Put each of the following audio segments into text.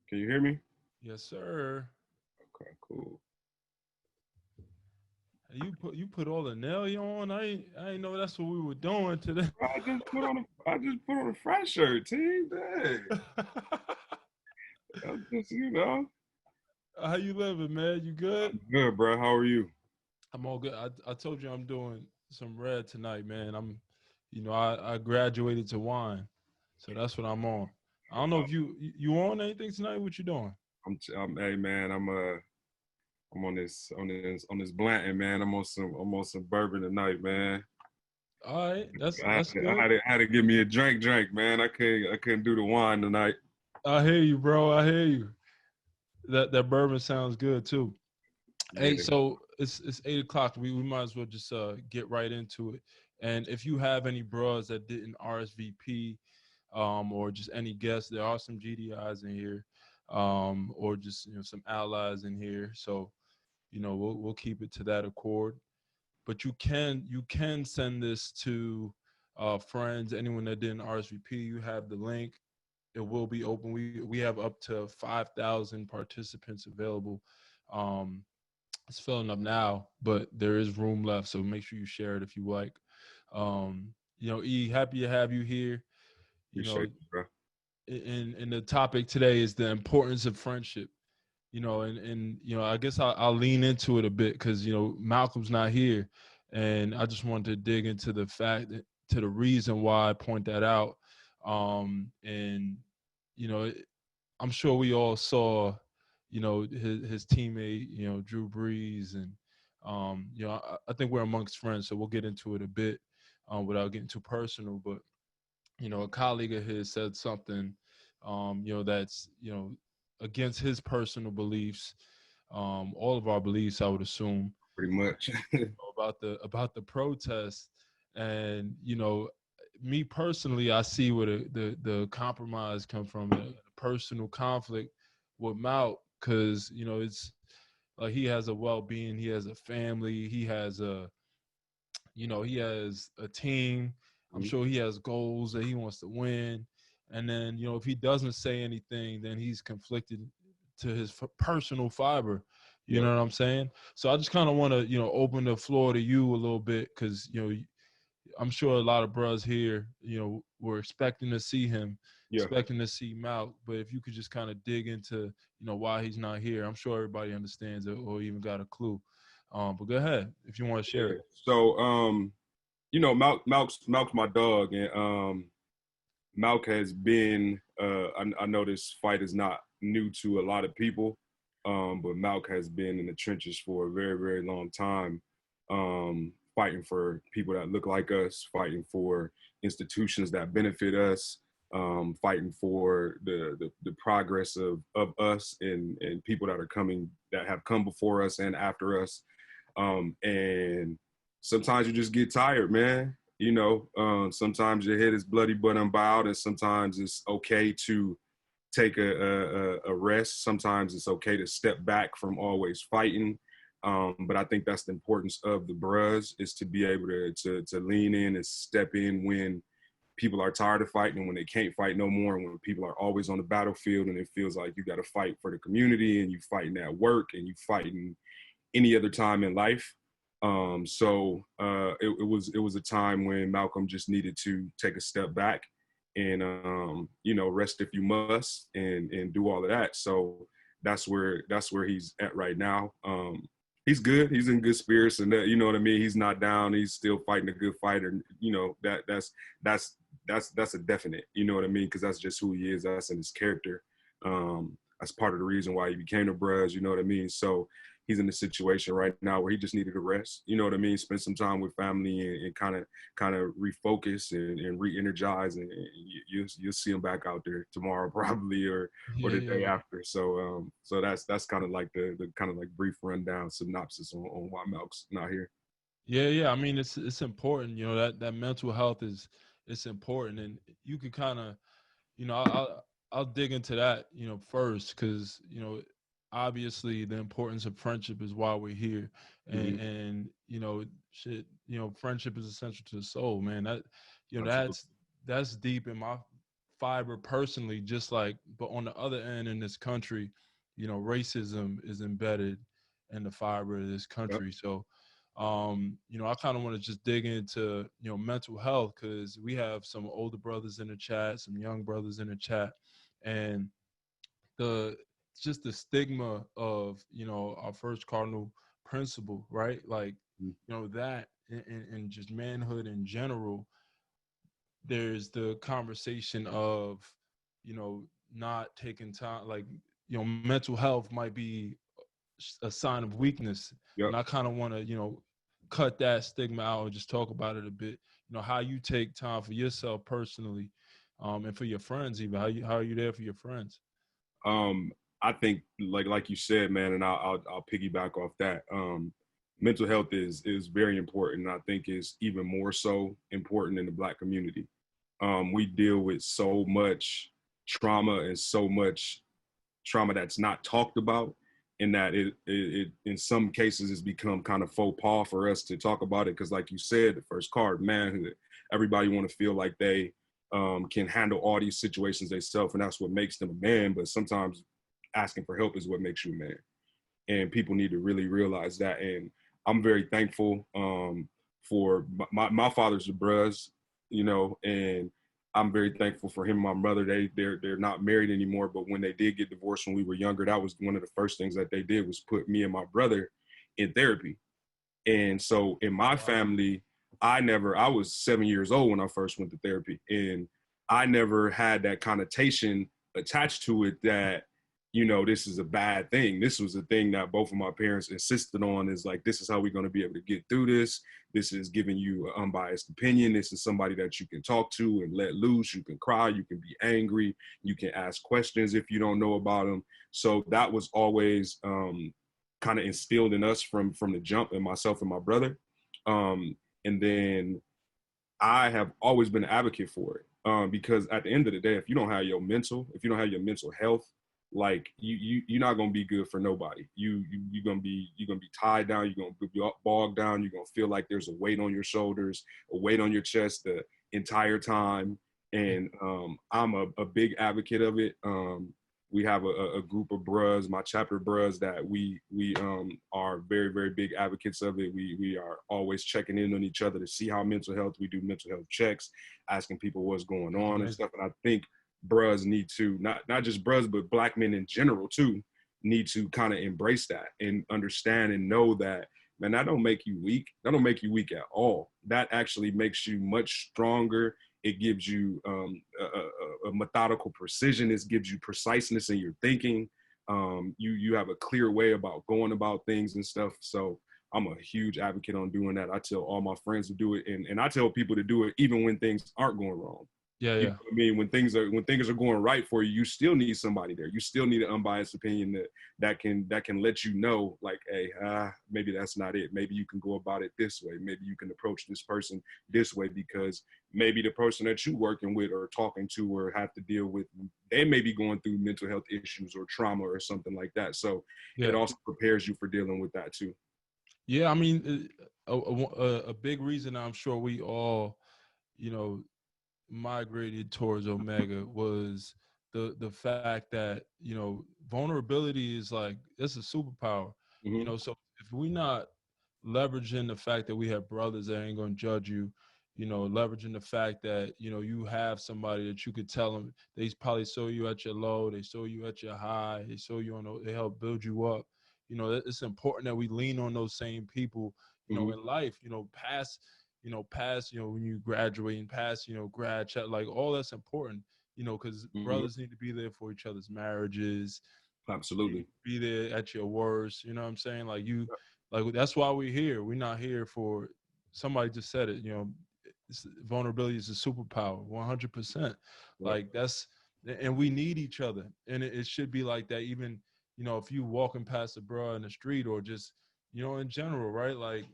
Can you hear me? Yes, sir. Okay, cool. You put all the nail on. I ain't know that's what we were doing today. Bro, I just put on a fresh shirt, team. Dang. I'm just, How you living, man? You good? I'm good, bro. How are you? I'm all good. I told you I'm doing some red tonight, man. I graduated to wine, so that's what I'm on. I don't know if you on anything tonight. What you doing? Hey man, I'm on this Blanton, man. I'm on some bourbon tonight, man. All right, that's I had that's to, I good. had to, I had to give me a drink, man. I couldn't do the wine tonight. I hear you, bro. I hear you. That bourbon sounds good too. Hey, Yeah, so it's 8 o'clock. We might as well just get right into it. And if you have any bros that didn't RSVP, or just any guests, there are some GDIs in here, or just some allies in here. So we'll keep it to that accord. But you can send this to friends, anyone that didn't RSVP. You have the link. It will be open. We have up to 5,000 participants available. Um, it's filling up now, but there is room left. So make sure you share it if you like. Happy to have you here. You know, appreciate you, bro. and the topic today is the importance of friendship. And I guess I'll lean into it a bit because Malcolm's not here, and I just wanted to dig into the fact to the reason why I point that out. And you know, I'm sure we all saw, his teammate, Drew Brees, and I think we're amongst friends, so we'll get into it a bit, without getting too personal. But a colleague of his said something, that's against his personal beliefs, all of our beliefs, I would assume, Pretty much. about the protest. And me personally, I see where the compromise come from, a personal conflict with Mount, because it's like he has a well-being, he has a family, he has a team. I'm Mhm. sure he has goals that he wants to win. And then if he doesn't say anything, then he's conflicted to his personal fiber. You Yep. know what I'm saying? So I just kind of want to open the floor to you a little bit, because I'm sure a lot of bros here were expecting to see him, Yeah. expecting to see Mal. But if you could just kind of dig into why he's not here, I'm sure everybody understands it or even got a clue. But go ahead if you want to share Yeah. it. So, Malk's my dog, and Malk has been. I know this fight is not new to a lot of people, but Malk has been in the trenches for a very, very long time, fighting for people that look like us, fighting for institutions that benefit us, fighting for the progress of us and people that are coming that have come before us and after us. And sometimes you just get tired, man. Sometimes your head is bloody but unbowed, and sometimes it's okay to take a rest. Sometimes it's okay to step back from always fighting. But I think that's the importance of the bruhs, is to be able to lean in and step in when people are tired of fighting and when they can't fight no more, and when people are always on the battlefield and it feels like you got to fight for the community, and you fighting at work, and you fighting any other time in life. It was a time when Malcolm just needed to take a step back and rest if you must, and do all of that. So that's where he's at right now. He's good. He's in good spirits, and that, you know what I mean. He's not down. He's still fighting a good fight, and that's a definite. You know what I mean? Because that's just who he is. That's in his character. That's part of the reason why he became a Bruz. You know what I mean? So he's in a situation right now where he just needed a rest. You know what I mean? Spend some time with family, and kind of refocus and re-energize, and you'll see him back out there tomorrow probably, or Yeah, the yeah, day yeah. after. So that's kind of like the kind of like brief rundown synopsis on why Malk's not here. Yeah, yeah. I mean, it's important. That mental health is it's important, and you could kind of, I'll dig into that, first, because obviously the importance of friendship is why we're here, Mm-hmm. and shit, friendship is essential to the soul, man. That, Absolutely. that's deep in my fiber personally, just like, but on the other end in this country, racism is embedded in the fiber of this Yep. country. So, I kind of want to just dig into, mental health, because we have some older brothers in the chat, some young brothers in the chat, and the just the stigma of, our first cardinal principle, right? Like, Mhm. that and just manhood in general. There's the conversation of, not taking time, like, mental health might be a sign of weakness. Yep. And I kind of want to, cut that stigma out and just talk about it a bit. How you take time for yourself personally, and for your friends, even how are you there for your friends? Um, I think like you said, man, and I'll piggyback off that. Mental health is very important. I think is even more so important in the Black community. We deal with so much trauma and so much trauma that's not talked about, and that it in some cases has become kind of faux pas for us to talk about it, because like you said, the first card, manhood, everybody want to feel like they can handle all these situations themselves, and that's what makes them a man. But sometimes asking for help is what makes you a man, and people need to really realize that. And I'm very thankful for my father's a bruz, and I'm very thankful for him and my mother. They're not married anymore, but when they did get divorced when we were younger, that was one of the first things that they did, was put me and my brother in therapy. And so in my family, I was 7 years old when I first went to therapy, and I never had that connotation attached to it that, this is a bad thing. This was a thing that both of my parents insisted on, is like, this is how we're going to be able to get through this. This is giving you an unbiased opinion. This is somebody that you can talk to and let loose. You can cry, you can be angry, you can ask questions if you don't know about them. So that was always kind of instilled in us from the jump, in myself and my brother. And then I have always been an advocate for it, because at the end of the day, if you don't have your mental health, like you're not gonna be good for nobody. You're gonna be tied down. You're gonna be bogged down. You're gonna feel like there's a weight on your shoulders, a weight on your chest the entire time. And I'm a big advocate of it. We have a group of bros, my chapter bros, that we are very, very big advocates of it. We are always checking in on each other to see how mental health. We do mental health checks, asking people what's going on and stuff. And I think bros need to, not just bros, but Black men in general too, need to kind of embrace that and understand and know that, man, that don't make you weak. That don't make you weak at all. That actually makes you much stronger. It gives you a methodical precision. It gives you preciseness in your thinking. You have a clear way about going about things and stuff. So I'm a huge advocate on doing that. I tell all my friends to do it, and I tell people to do it even when things aren't going wrong. Yeah, You yeah. know what I mean? When things are going right for you, you still need somebody there. You still need an unbiased opinion that can let you know, like, hey, maybe that's not it. Maybe you can go about it this way. Maybe you can approach this person this way, because maybe the person that you're working with or talking to or have to deal with, they may be going through mental health issues or trauma or something like that. So it Yeah. also prepares you for dealing with that too. Yeah, I mean, a big reason I'm sure we all, you know, migrated towards Omega was the fact that, vulnerability is like, it's a superpower. Mm-hmm. So if we not leveraging the fact that we have brothers that ain't gonna judge you, leveraging the fact that, you have somebody that you could tell them, they probably saw you at your low, they saw you at your high, they saw you they help build you up. It's important that we lean on those same people, Mm-hmm. in life, past, when you graduate and past, grad chat, like all that's important, because Mm-hmm. brothers need to be there for each other's marriages. You need Absolutely. to be there at your worst. You know what I'm saying? Like that's why we're here. We're not here for, somebody just said it, vulnerability is a superpower, 100%. Yep. Like and we need each other. And it should be like that. Even, if you walking past a bro in the street, or just, in general, right? Like,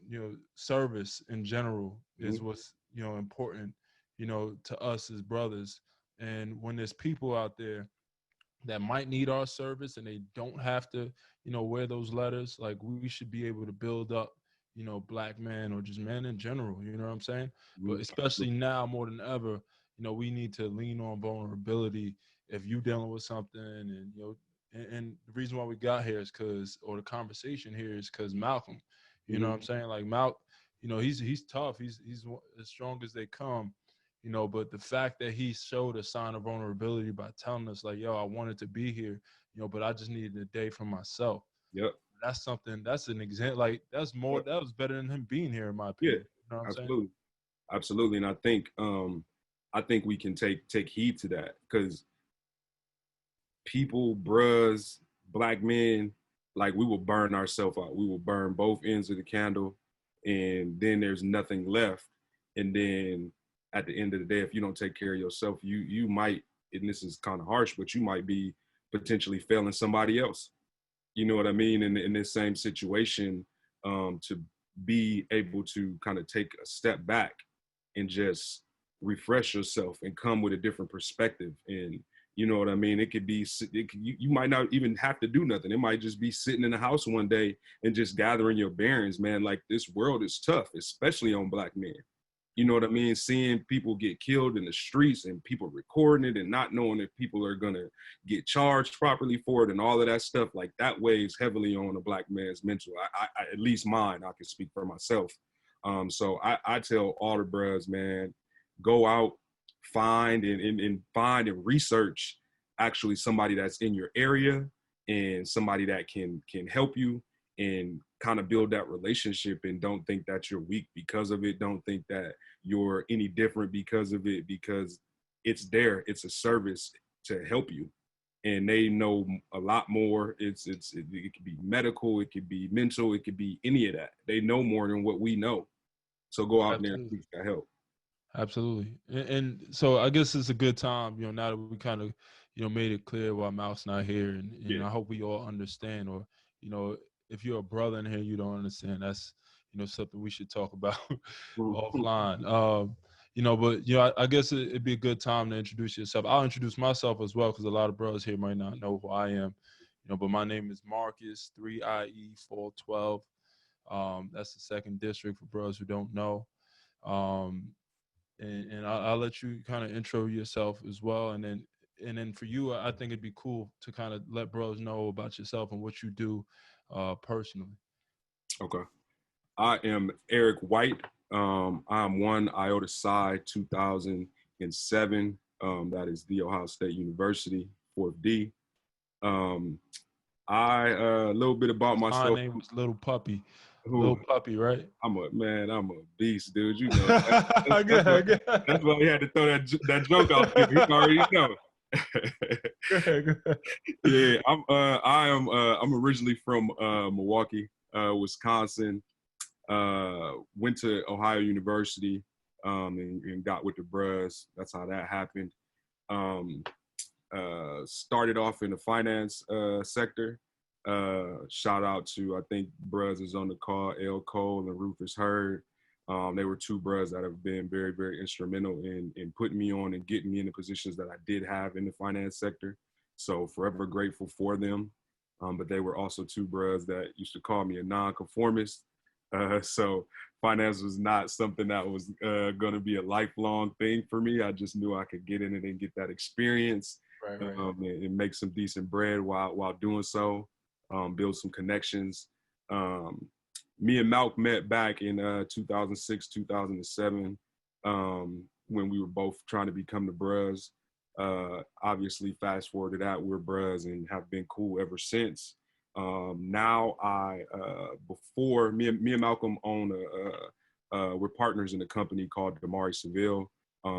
service in general Mm-hmm. is what's, important, to us as brothers. And when there's people out there that might need our service and they don't have to, wear those letters, like, we should be able to build up, Black men, or just men in general, you know what I'm saying? Mm-hmm. But especially now more than ever, we need to lean on vulnerability if you dealing with something. And and the reason why we got here is because, or the conversation here is because Malcolm, what I'm saying? Like he's tough. He's as strong as they come, but the fact that he showed a sign of vulnerability by telling us like, yo, I wanted to be here, but I just needed a day for myself. Yep. That's something, that's an example. Like Yep. that was better than him being here, in my Yeah. opinion. You know what I'm saying? Absolutely. Absolutely. And I think we can take heed to that, because people, bruhs, black men, like, we will burn ourselves out. We will burn both ends of the candle, and then there's nothing left. And then at the end of the day, if you don't take care of yourself, you might, and this is kind of harsh, but you might be potentially failing somebody else. You know what I mean? In this same situation, to be able to kind of take a step back and just refresh yourself and come with a different perspective. And you know what I mean? It could be, you might not even have to do nothing. It might just be sitting in the house one day and just gathering your bearings, man. Like, this world is tough, especially on black men. You know what I mean? Seeing people get killed in the streets and people recording it and not knowing if people are going to get charged properly for it and all of that stuff, like, that weighs heavily on a black man's mental. At least mine, I can speak for myself. So I tell all the bros, man, go out, find and research actually somebody that's in your area and somebody that can help you, and kind of build that relationship. And don't think that you're weak because of it. Don't think that you're any different because of it, because it's there. It's a service to help you. And they know a lot more. It could be medical, it could be mental, it could be any of that. They know more than what we know. So go out there and Absolutely. seek that help. Absolutely. And so I guess it's a good time, now that we kind of, made it clear why Mouth's not here. And Yeah. I hope we all understand, or, if you're a brother in here, you don't understand, that's, something we should talk about offline. But, I guess it'd be a good time to introduce yourself. I'll introduce myself as well, because a lot of brothers here might not know who I am, but my name is Marcus, 3IE 412. That's the second district for brothers who don't know. Um, and I'll let you kind of intro yourself as well, and then for you, I think it'd be cool to kind of let bros know about yourself and what you do personally. Okay. I am Eric White. I'm 1 iota psi 2007. That is the Ohio State University, 4th D. Um, a little bit about My myself. name was Little Puppy. Who Little Puppy, right? I'm a beast, dude. You know that. That's why, Good. that's why he had to throw that joke out there. You already know. Good. Yeah, I'm originally from Milwaukee, Wisconsin. Went to Ohio University, and got with the Bros. That's how that happened. Um, Started off in the finance sector. Shout out to, I think, Bros is on the call, L. Cole and Rufus Hurd. They were two bros that have been very, very instrumental in putting me on and getting me in the positions that I did have in the finance sector. So forever grateful for them. But they were also two bros that used to call me a nonconformist. So finance was not something that was going to be a lifelong thing for me. I just knew I could get in it and get that experience, Right. and make some decent bread while doing so, build some connections. Me and Malk met back in 2006, 2007, when we were both trying to become the Bros. Obviously, fast forward to that, we're Bros and have been cool ever since. Now before me and Malcolm own we're partners in a company called Damari Seville,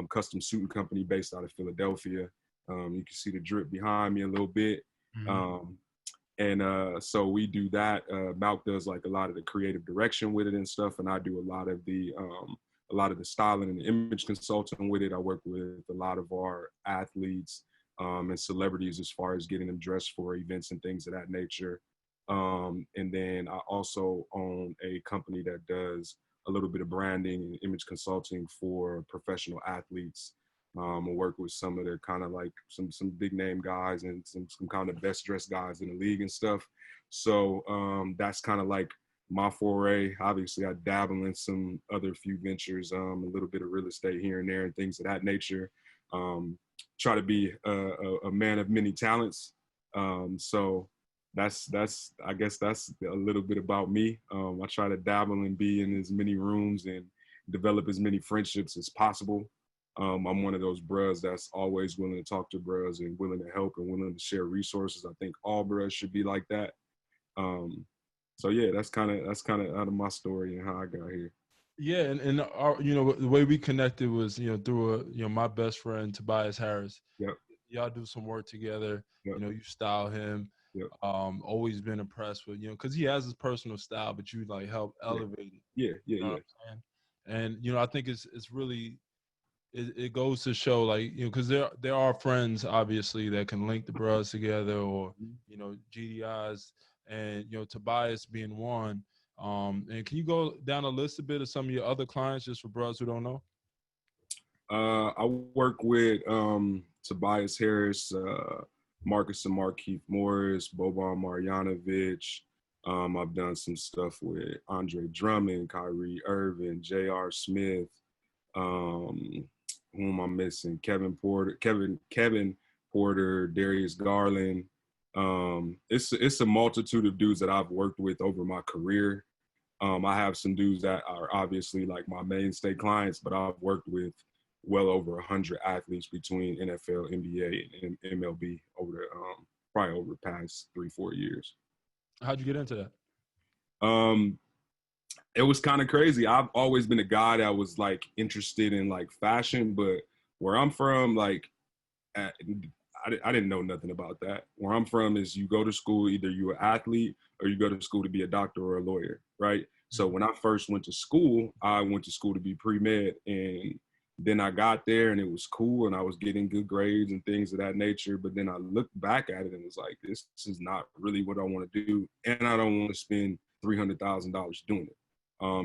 custom suiting company based out of Philadelphia. You can see the drip behind me a little bit. Mm-hmm. So we do that. Malk does like a lot of the creative direction with it and stuff, and I do a lot of the styling and the image consulting with it. I work with a lot of our athletes and celebrities as far as getting them dressed for events and things of that nature. And then I also own a company that does a little bit of branding and image consulting for professional athletes. I work with some of the kind of like some big name guys and some kind of best dressed guys in the league and stuff. So that's kind of like my foray. Obviously, I dabble in some other few ventures, a little bit of real estate here and there and things of that nature. try to be a man of many talents. So that's I guess that's a little bit about me. I try to dabble and be in as many rooms and develop as many friendships as possible. I'm one of those bros that's always willing to talk to bros and willing to help and willing to share resources. I think all bros should be like that. So yeah, that's kind of out of my story and how I got here. Yeah, and our, the way we connected was, through my best friend Tobias Harris. Yep. Y'all do some work together. Yep. You style him. Yep. Always been impressed with, because he has his personal style, but you like help elevate it. Yeah. You know what I'm saying? And I think it's really it goes to show, like, because there are friends obviously that can link the bros together, or GDIs, and Tobias being one. And can you go down a list a bit of some of your other clients, just for bros who don't know? I work with Tobias Harris, Marcus and Markeith Morris, Boban Marjanovic. I've done some stuff with Andre Drummond, Kyrie Irving, J.R. Smith. Who am I missing? Kevin Porter, Darius Garland. It's a multitude of dudes that I've worked with over my career. I have some dudes that are obviously like my mainstay clients, but I've worked with well over 100 athletes between NFL, NBA, and MLB over the probably over the past 3-4 years. How'd you get into that? It was kind of crazy. I've always been a guy that was like interested in like fashion, but where I'm from, like I didn't know nothing about that. Where I'm from is you go to school, either you're an athlete or you go to school to be a doctor or a lawyer, right? So when I first went to school, I went to school to be pre-med, and then I got there and it was cool and I was getting good grades and things of that nature. But then I looked back at it and was like, this is not really what I want to do. And I don't want to spend $300,000 doing it.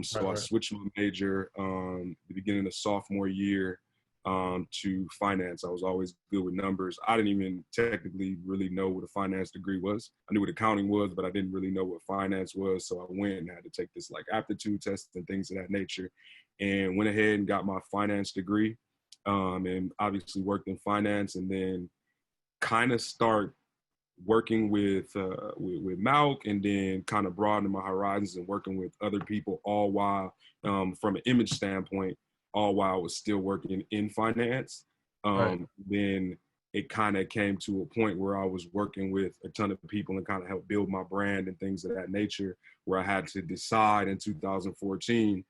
So I switched my major the beginning of sophomore year to finance. I was always good with numbers. I didn't even technically really know what a finance degree was. I knew what accounting was, but I didn't really know what finance was. So I went and had to take this like aptitude test and things of that nature, and went ahead and got my finance degree, and obviously worked in finance, and then kind of start working with Malk, and then kind of broadening my horizons and working with other people, all while from an image standpoint, all while I was still working in finance. Then it kind of came to a point where I was working with a ton of people and kind of helped build my brand and things of that nature, where I had to decide in 2014,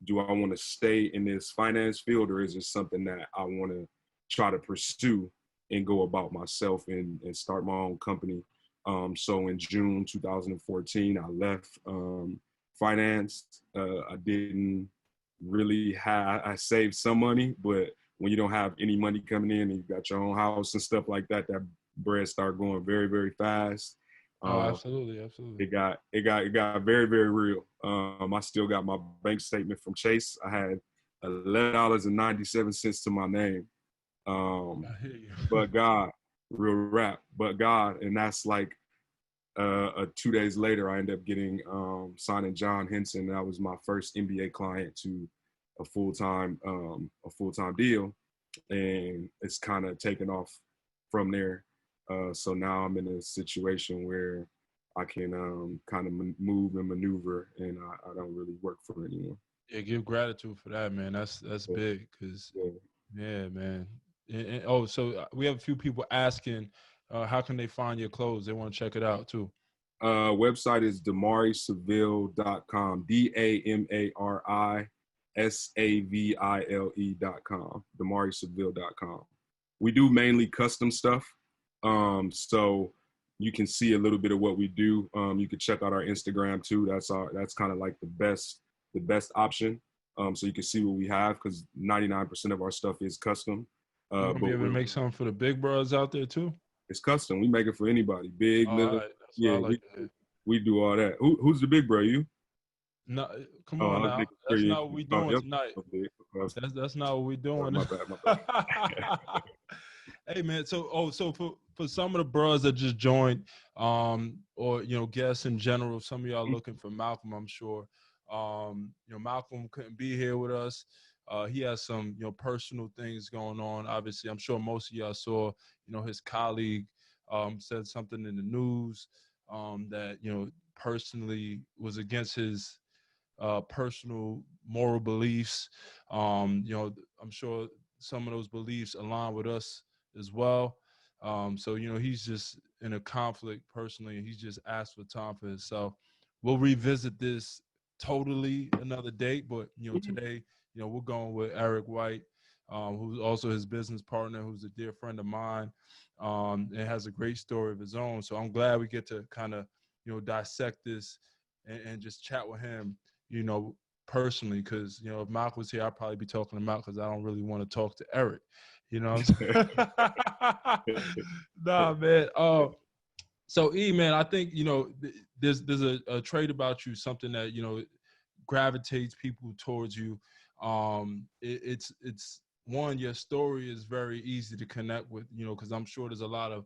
do I want to stay in this finance field, or is it something that I want to try to pursue and go about myself and start my own company? So in June 2014, I left finance. I didn't really have, I saved some money, but when you don't have any money coming in and you got your own house and stuff like that, that bread started going very, very fast. Absolutely. It got very, very real. I still got my bank statement from Chase. I had $11.97 to my name. But God, real rap, but God. And that's like 2 days later, I ended up getting signing John Henson. That was my first NBA client to a full-time deal. And it's kind of taken off from there. So now I'm in a situation where I can kind of move and maneuver, and I don't really work for anyone. Yeah, give gratitude for that, man. That's big, because yeah, man. So we have a few people asking, how can they find your clothes? They want to check it out too. Website is damarisaville.com. DAMARISAVILE.com. damarisaville.com. We do mainly custom stuff. So you can see a little bit of what we do. You can check out our Instagram too. That's kind of like the best option. So you can see what we have, because 99% of our stuff is custom. You're gonna be able to make something for the big bros out there too? It's custom. We make it for anybody, big, little. Right. Yeah, we do all that. Who's the big bro? You? No, come on now. That's not what we're doing tonight. That's not what we're doing. My bad. Hey man, so for some of the bros that just joined, or guests in general, some of y'all looking for Malcolm, I'm sure. Malcolm couldn't be here with us. He has some, personal things going on. Obviously, I'm sure most of y'all saw, his colleague said something in the news that, personally was against his personal moral beliefs. I'm sure some of those beliefs align with us as well. So, he's just in a conflict personally, and he's just asked for time for himself. We'll revisit this totally another date, but, today, we're going with Eric White, who's also his business partner, who's a dear friend of mine, and has a great story of his own. So I'm glad we get to kind of, dissect this and just chat with him, personally, because, if Malcolm was here, I'd probably be talking to Malcolm because I don't really want to talk to Eric. You know what I'm saying? Nah, man. So man, I think, there's a trait about you, something that, gravitates people towards you. It's one, your story is very easy to connect with, because I'm sure there's a lot of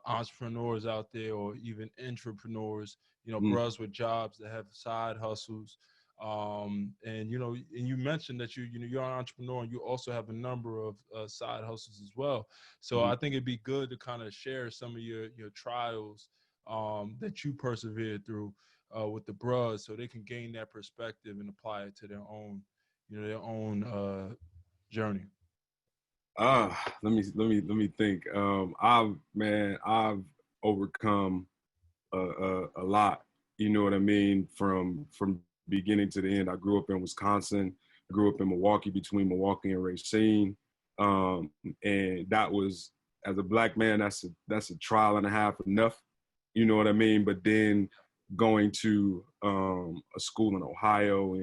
entrepreneurs out there, or even entrepreneurs, bros with jobs that have side hustles. And and you mentioned that you're an entrepreneur, and you also have a number of side hustles as well. So I think it'd be good to kind of share some of your trials that you persevered through with the bros, so they can gain that perspective and apply it to their own, journey. Let me think. I've overcome a lot. You know what I mean? From beginning to the end. I grew up in Wisconsin. I grew up in Milwaukee, between Milwaukee and Racine, and that was, as a black man, that's a trial and a half enough. You know what I mean? But then going to a school in Ohio,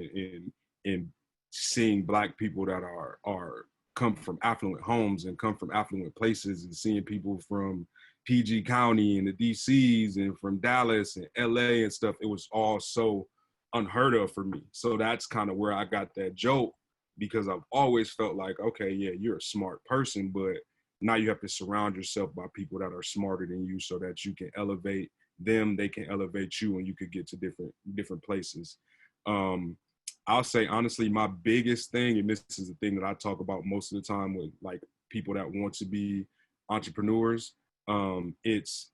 and seeing black people that are come from affluent homes and come from affluent places, and seeing people from PG County and the DCs and from Dallas and LA and stuff, it was all so unheard of for me. So that's kind of where I got that joke, because I've always felt like, okay, yeah, you're a smart person, but now you have to surround yourself by people that are smarter than you, so that you can elevate them, they can elevate you, and you could get to different places. I'll say honestly, my biggest thing, and this is the thing that I talk about most of the time with like people that want to be entrepreneurs, it's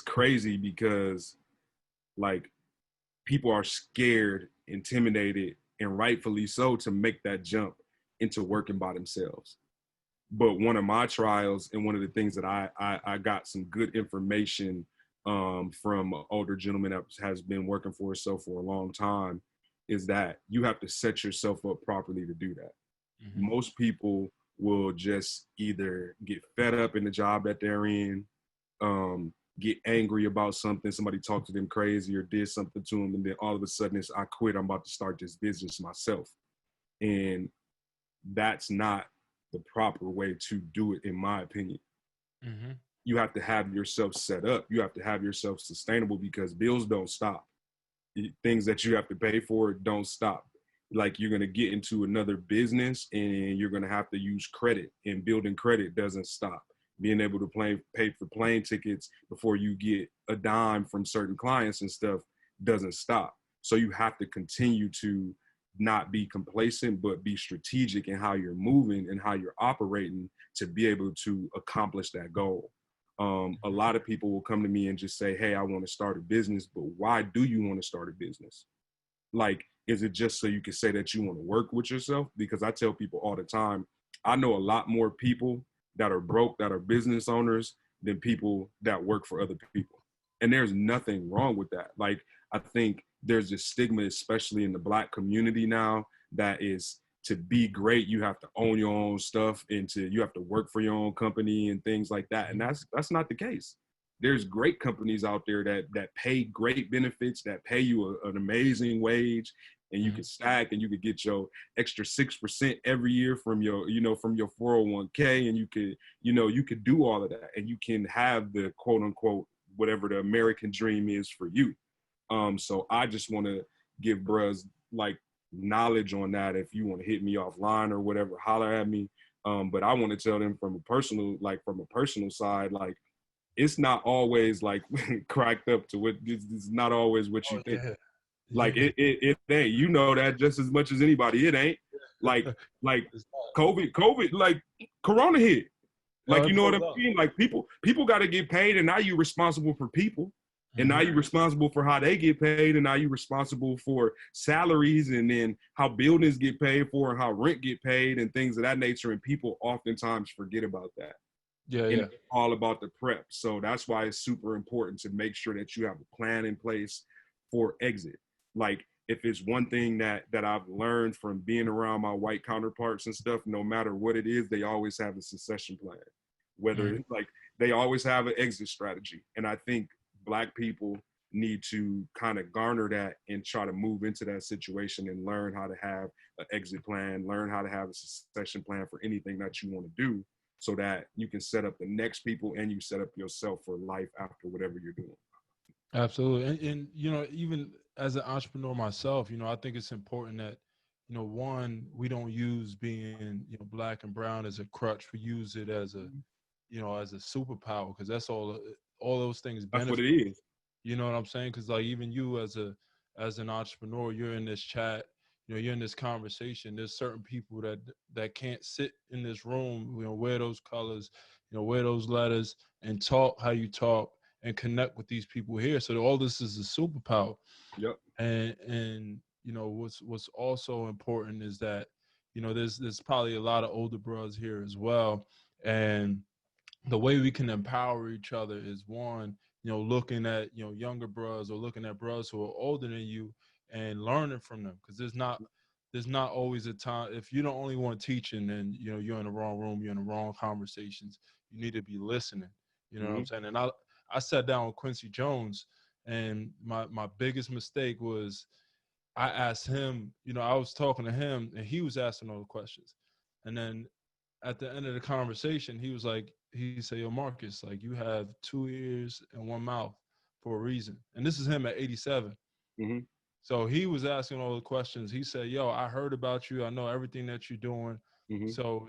crazy because like people are scared, intimidated, and rightfully so, to make that jump into working by themselves. But one of my trials, and one of the things that I got some good information from an older gentleman that has been working for himself for a long time, is that you have to set yourself up properly to do that. Mm-hmm. Most people will just either get fed up in the job that they're in, get angry about something, somebody talked to them crazy or did something to them, and then all of a sudden it's, I quit, I'm about to start this business myself. And that's not the proper way to do it, in my opinion. Mm-hmm. You have to have yourself set up. You have to have yourself sustainable, because bills don't stop. Things that you have to pay for don't stop. Like, you're going to get into another business and you're going to have to use credit, and building credit doesn't stop. Being able to pay for plane tickets before you get a dime from certain clients and stuff doesn't stop. So you have to continue to not be complacent, but be strategic in how you're moving and how you're operating to be able to accomplish that goal. A lot of people will come to me and just say, hey, I want to start a business, but why do you want to start a business? Like, is it just so you can say that you want to work with yourself? Because I tell people all the time, I know a lot more people that are broke, that are business owners, than people that work for other people. And there's nothing wrong with that. Like, I think there's a stigma, especially in the Black community now, that is, to be great, you have to own your own stuff, and you have to work for your own company and things like that. And that's not the case. There's great companies out there that pay great benefits, that pay you an amazing wage, and you can stack, and you could get your extra 6% every year from your, from your 401k, and you could do all of that, and you can have the quote unquote whatever the American dream is for you. So I just want to give bros like knowledge on that. If you want to hit me offline or whatever, holler at me. But I want to tell them from a personal side, like, it's not always like cracked up to what, it's not always what you think. Yeah. Like, it ain't, that just as much as anybody, it ain't. Like, like It's not. COVID, like Corona hit. Yo, Like, you it know what I blows up. mean? Like people got to get paid, and now you're responsible for people, and now Mm-hmm. you're responsible for how they get paid, and now you're responsible for salaries, and then how buildings get paid for, and how rent get paid, and things of that nature. And people oftentimes forget about that, Yeah, and yeah. it's all about the prep. So that's why it's super important to make sure that you have a plan in place for exit. Like, if it's one thing that I've learned from being around my white counterparts and stuff, no matter what it is, they always have a succession plan. Whether Mm-hmm. it's like, they always have an exit strategy. And I think Black people need to kind of garner that and try to move into that situation and learn how to have an exit plan, learn how to have a succession plan for anything that you want to do, so that you can set up the next people and you set up yourself for life after whatever you're doing. Absolutely. And you know, even as an entrepreneur myself, you know, I think it's important that, you know, one, we don't use being, you know, black and brown as a crutch. We use it as a, you know, as a superpower, because that's all those things That's what benefit. it is. You know what I'm saying? Because like even you as an entrepreneur, you're in this chat, you know, you're in this conversation. There's certain people that can't sit in this room, you know, wear those colors, you know, wear those letters and talk how you talk and connect with these people here. So all this is a superpower. Yep. And you know what's also important is that, you know, there's probably a lot of older brothers here as well, and the way we can empower each other is one, you know, looking at, you know, younger brothers or looking at brothers who are older than you and learning from them, because there's not always a time. If you're the only one teaching, then, you know, you're in the wrong room, you're in the wrong conversations. You need to be listening. You know what I'm Mm-hmm. saying? And I sat down with Quincy Jones, and my biggest mistake was I asked him, you know, I was talking to him and he was asking all the questions. And then at the end of the conversation, he said, yo, Marcus, like, you have 2 ears and one mouth for a reason. And this is him at 87. Mm-hmm. So he was asking all the questions. He said, yo, I heard about you. I know everything that you're doing. Mm-hmm. So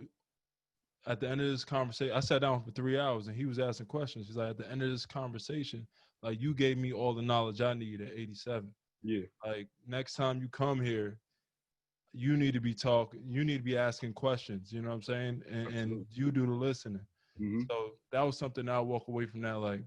at the end of this conversation, I sat down for 3 hours and he was asking questions. He's like, at the end of this conversation, like, you gave me all the knowledge I need at 87. Yeah. Like, next time you come here, you need to be talking, you need to be asking questions, you know what I'm saying? And Absolutely. you do the listening. Mm-hmm. So that was something I walk away from that. Like,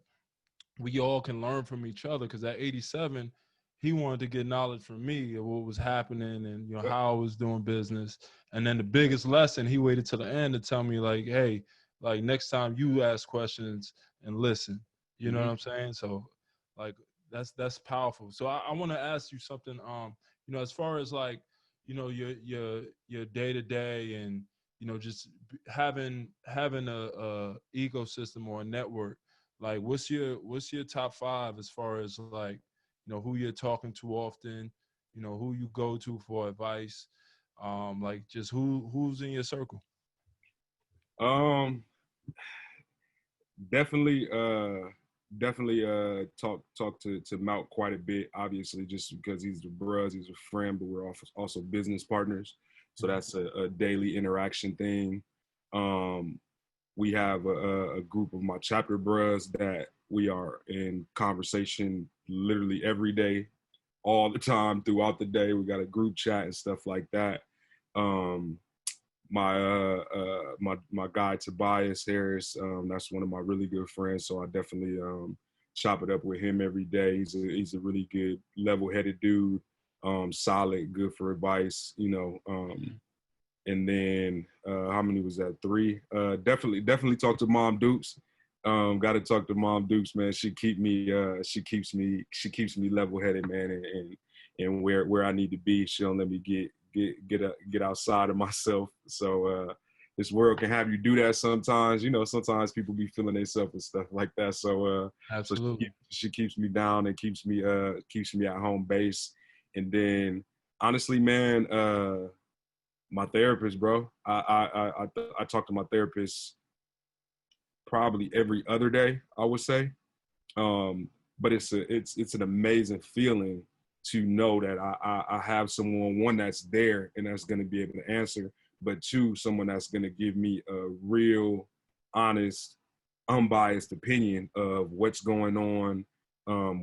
we all can learn from each other, because at 87, he wanted to get knowledge from me of what was happening and, you know, Yep. how I was doing business. And then the biggest lesson, he waited till the end to tell me, like, hey, like, next time you ask questions and listen. You know what Mm-hmm. I'm saying? So like that's powerful. So I want to ask you something, you know, as far as like, you know, your day to day, and, you know, just having a ecosystem or a network. Like, what's your top five as far as like, you know, who you're talking to often, you know, who you go to for advice, like, just who's in your circle? Um, definitely, definitely, talk to Mount quite a bit. Obviously, just because he's the bros, he's a friend, but we're also business partners. So Mhm. that's a daily interaction thing. Um, we have a group of my chapter bros that we are in conversation literally every day, all the time throughout the day. We got a group chat and stuff like that. Um, my guy Tobias Harris, that's one of my really good friends. So I definitely chop it up with him every day. He's a really good, level-headed dude, solid, good for advice. Mhm. And then how many was that? Three. Definitely talk to Mom Dukes. Got to talk to Mom Dukes, man. She keeps me level-headed, man, and where I need to be. She don't let me get outside of myself. So this world can have you do that sometimes. Sometimes people be feeling themselves and stuff like that. So Absolutely. she keeps me down and keeps me at home base. And then honestly, man, my therapist, bro. I talk to my therapist probably every other day, I would say. Um, but it's an amazing feeling to know that I have someone, one, that's there and that's going to be able to answer, but two, someone that's going to give me a real, honest, unbiased opinion of what's going on,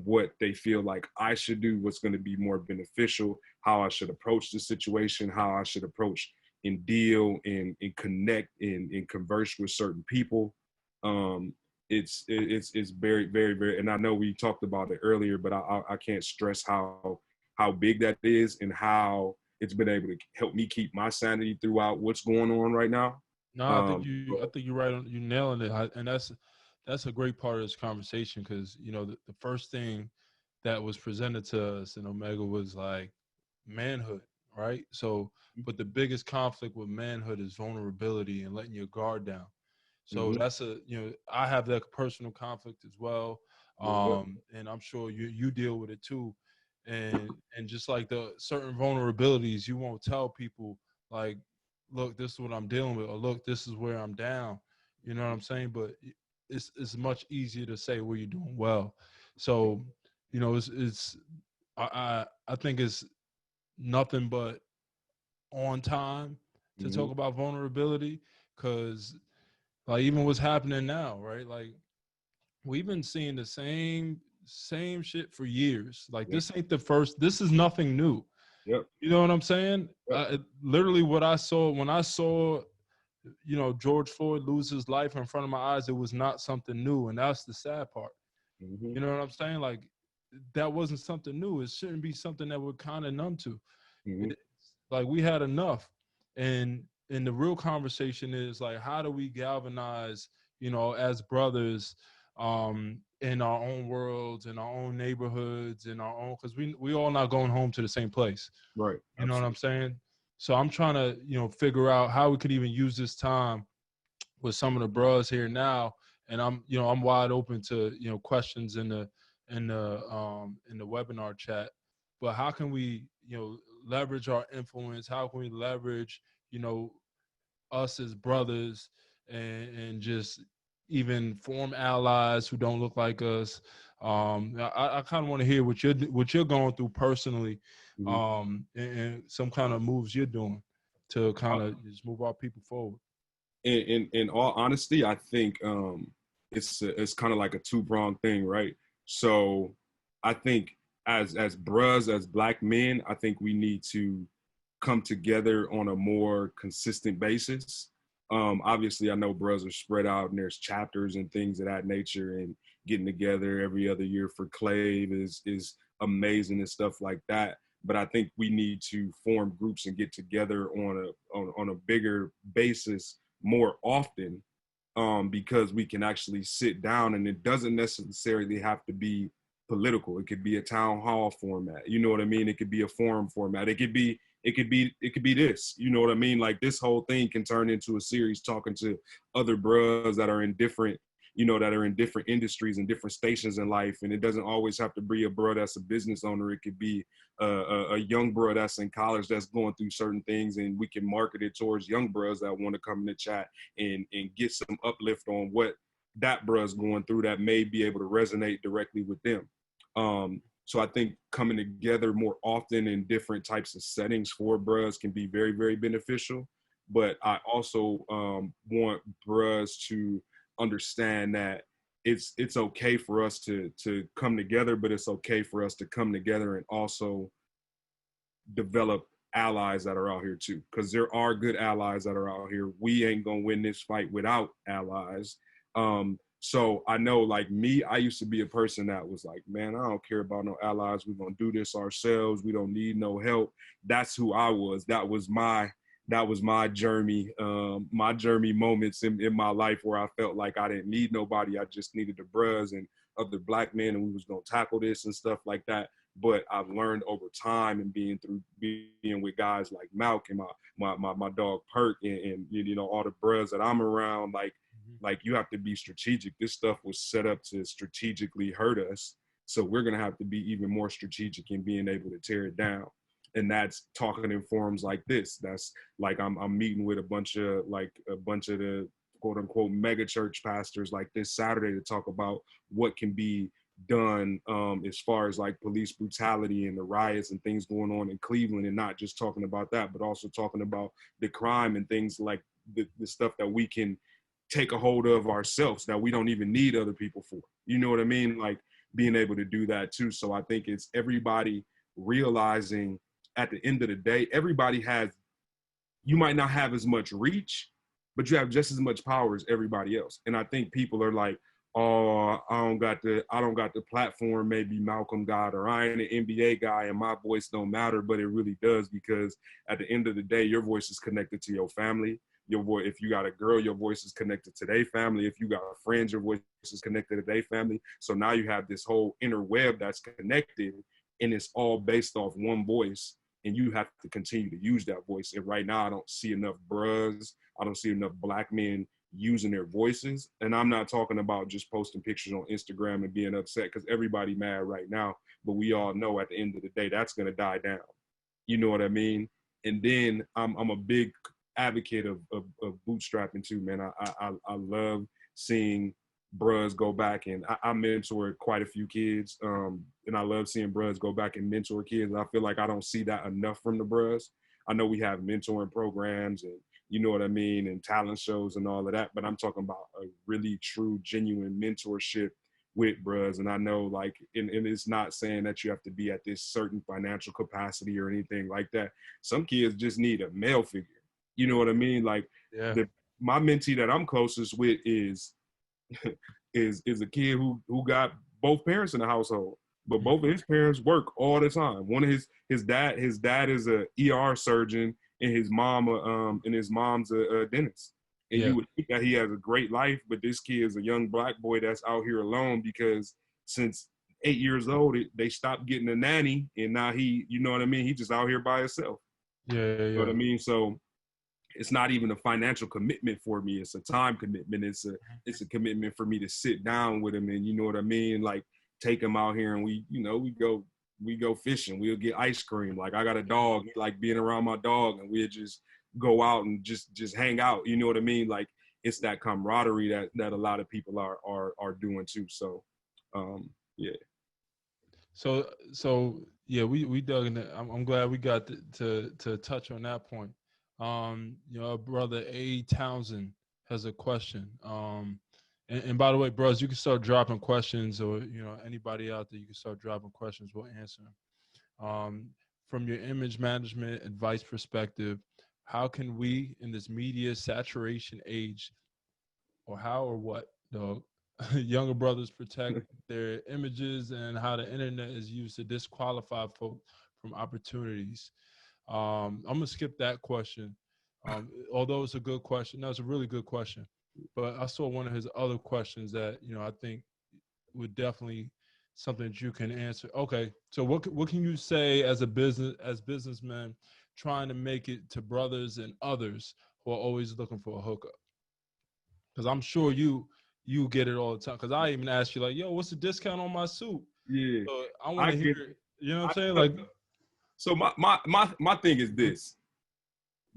what they feel like I should do, what's going to be more beneficial, how I should approach the situation, how I should approach and deal and connect and converse with certain people. It's very, very, very, and I know we talked about it earlier, but I can't stress how big that is and how it's been able to help me keep my sanity throughout what's going on right now. No, I think you're right on, you nailing it. And that's a great part of this conversation, because you know the first thing that was presented to us in Omega was like manhood, right? So, but the biggest conflict with manhood is vulnerability and letting your guard down. So Mm-hmm. that's I have that personal conflict as well, Yep. and I'm sure you deal with it too, and just like the certain vulnerabilities, you won't tell people like, look, this is what I'm dealing with, or look, this is where I'm down. You know what I'm saying? But it's much easier to say where you're doing well. So, you know, it's I think it's nothing but on time to Mm-hmm. talk about vulnerability, because like even what's happening now, right? Like we've been seeing the same shit for years. Like Yep. this ain't the first. This is nothing new. Yep. You know what I'm saying? Yep. Literally, what I saw when I saw, you know, George Floyd lose his life in front of my eyes, it was not something new, and that's the sad part. Mm-hmm. You know what I'm saying? Like that wasn't something new. It shouldn't be something that we're kind of numb to. Mm-hmm. It's like we had enough, and the real conversation is like, how do we galvanize, you know, as brothers, in our own worlds, in our own neighborhoods, in our own, because we all not going home to the same place. Right. You know what I'm Absolutely. saying? So I'm trying to, you know, figure out how we could even use this time with some of the bros here now, and I'm, you know, I'm wide open to, you know, questions in the webinar chat. But how can we, you know, leverage our influence? How can we leverage, you know, us as brothers, and just even form allies who don't look like us? I kind of want to hear what you're going through personally, Mm-hmm. and some kind of moves you're doing to kind Uh, of just move our people forward. in all honesty, I think it's kind of like a two-pronged thing, right? So I think as bros, as black men, I think we need to come together on a more consistent basis. Obviously, I know bros are spread out and there's chapters and things of that nature, and getting together every other year for Clave is amazing and stuff like that. But I think we need to form groups and get together on a bigger basis more often, because we can actually sit down, and it doesn't necessarily have to be political. It could be a town hall format. You know what I mean? It could be a forum format. It could be this. You know what I mean? Like this whole thing can turn into a series talking to other bros that are in different, that are in different industries and different stations in life. And it doesn't always have to be a bro that's a business owner. It could be a young bro that's in college that's going through certain things, and we can market it towards young bros that want to come in the chat and get some uplift on what that bruh's going through that may be able to resonate directly with them. So I think coming together more often in different types of settings for bruhs can be very, very beneficial. But I also want bruhs to understand that it's okay for us to come together, but it's okay for us to come together and also develop allies that are out here too, because there are good allies that are out here. We ain't gonna win this fight without allies. So I know, like me, I used to be a person that was like, man, I don't care about no allies. We're gonna do this ourselves. We don't need no help. That's who I was. That was my journey, my journey moments in my life where I felt like I didn't need nobody. I just needed the bros and other black men, and we was gonna tackle this and stuff like that. But I've learned over time, and being with guys like Malk and my dog Perk, and all the bros that I'm around, like you have to be strategic. This stuff was set up to strategically hurt us, so we're gonna have to be even more strategic in being able to tear it down. And that's talking in forums like this. That's like I'm meeting with a bunch of the quote unquote mega church pastors like this Saturday to talk about what can be done, as far as like police brutality and the riots and things going on in Cleveland, and not just talking about that, but also talking about the crime and things like the stuff that we can take a hold of ourselves that we don't even need other people for. You know what I mean? Like being able to do that too. So I think it's everybody realizing at the end of the day, everybody has you might not have as much reach, but you have just as much power as everybody else. And I think people are like, oh, I don't got the platform maybe Malcolm got, or I ain't an NBA guy and my voice don't matter, but it really does, because at the end of the day, your voice is connected to your family. Your voice, if you got a girl, your voice is connected to their family. If you got friends, your voice is connected to their family. So now you have this whole inner web that's connected, and it's all based off one voice, and you have to continue to use that voice. And right now, I don't see enough bros, I don't see enough black men using their voices. And I'm not talking about just posting pictures on Instagram and being upset, because everybody mad right now, but we all know at the end of the day, that's going to die down. You know what I mean? And then I'm a big advocate of bootstrapping too, man. I love seeing bros go back, and I mentor quite a few kids, and I love seeing bros go back and mentor kids. I feel like I don't see that enough from the bros. I know we have mentoring programs, and you know what I mean, and talent shows and all of that, but I'm talking about a really true, genuine mentorship with bros. And I know, like, and it's not saying that you have to be at this certain financial capacity or anything like that. Some kids just need a male figure. You know what I mean? Like, Yeah. My mentee that I'm closest with is is a kid who got both parents in the household, but both of his parents work all the time. One of his dad is a ER surgeon, and his mom's a dentist. And Yeah. you would think that he has a great life, but this kid is a young black boy that's out here alone, because since 8 years old, they stopped getting a nanny, and now you know what I mean? He just out here by himself. Yeah. You know what I mean? So it's not even a financial commitment for me. It's a time commitment. It's a commitment for me to sit down with him, and you know what I mean? Like, take him out here, and we go fishing. We'll get ice cream. Like, I got a dog. He like being around my dog, and we'll just go out and just hang out. You know what I mean? Like, it's that camaraderie that a lot of people are doing too. So, yeah. So yeah, we dug in. I'm glad we got to touch on that point. Our brother A Townsend has a question. And by the way, bros, you can start dropping questions, or anybody out there, you can start dropping questions. We'll answer them. From your image management advice perspective, how can we in this media saturation age, or how or what, dog, younger brothers protect their images, and how the internet is used to disqualify folk from opportunities? I'm gonna skip that question. Although it's a good question, no, it's a really good question. But I saw one of his other questions that I think would definitely something that you can answer. Okay, so what can you say as businessmen trying to make it to brothers and others who are always looking for a hookup? Because I'm sure you get it all the time. Because I even ask you, like, yo, what's the discount on my suit? Yeah. So I want I to hear get it. You know what I'm saying? Like, So my thing is this: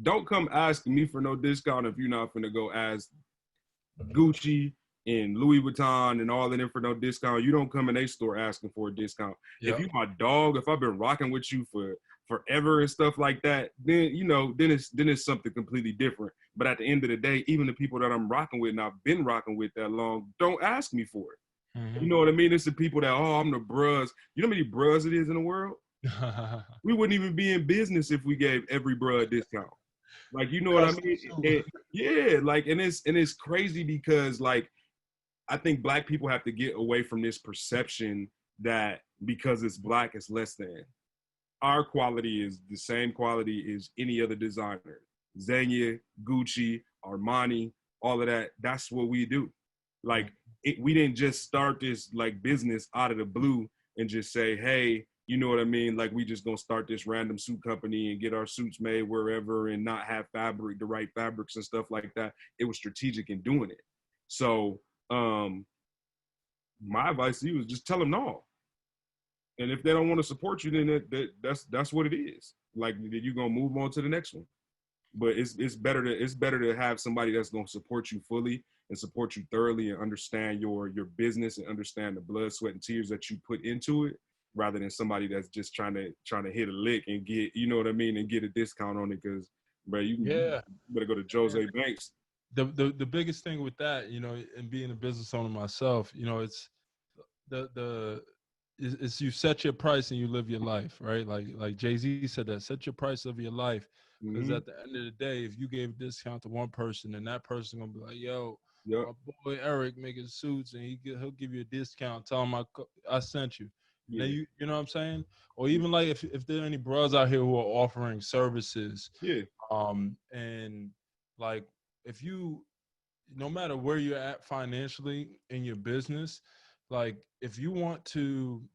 don't come asking me for no discount if you're not finna go ask Gucci and Louis Vuitton and all of them for no discount. You don't come in a store asking for a discount. yep. If you my dog, if I've been rocking with you for forever and stuff like that, then then it's something completely different. But at the end of the day, even the people that I'm rocking with and I've been rocking with that long, don't ask me for it. Mm-hmm. You know what I mean? It's the people that, oh, I'm the bruhs. You know how many bruhs it is in the world? We wouldn't even be in business if we gave every bruh a discount. Like, you know what I mean? Yeah, like, and it's crazy because, like, I think black people have to get away from this perception that because it's black, it's less than. Our quality is the same quality as any other designer. Zegna, Gucci, Armani, all of that. That's what we do. Like, we didn't just start this like business out of the blue and just say, hey, you know what I mean? Like, we just gonna start this random suit company and get our suits made wherever and not have the right fabrics and stuff like that. It was strategic in doing it. So my advice to you is just tell them no. And if they don't want to support you, then that's what it is. Like, you're gonna move on to the next one. But it's better to have somebody that's gonna support you fully and support you thoroughly and understand your business and understand the blood, sweat, and tears that you put into it, rather than somebody that's just trying to hit a lick and get, you know what I mean, and get a discount on it. Because, bro, you better go to Jose Banks. The biggest thing with that, and being a business owner myself, it's the it's you set your price and you live your life, right? Like Jay-Z said that, set your price, live your life. Because Mm-hmm. at the end of the day, if you gave a discount to one person, and that person gonna be like, yo, Yep. my boy Eric making suits, and he'll give you a discount. Tell him I sent you. And then Yeah. you know what I'm saying? Or Yeah. even like if there are any bros out here who are offering services, Yeah. and like if you, no matter where you're at financially in your business, like if you want to